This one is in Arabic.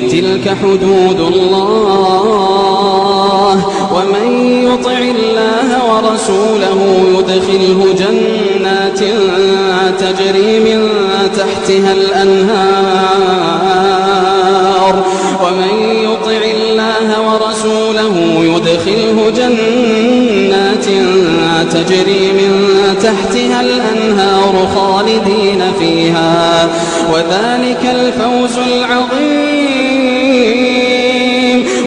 تلك حدود الله ومن يطع الله ورسوله يدخله جنات تجري من تحتها الأنهار ومن يطع الله ورسوله يدخله جنات تجري من تحتها الأنهار خالدين فيها وذلك الفوز العظيم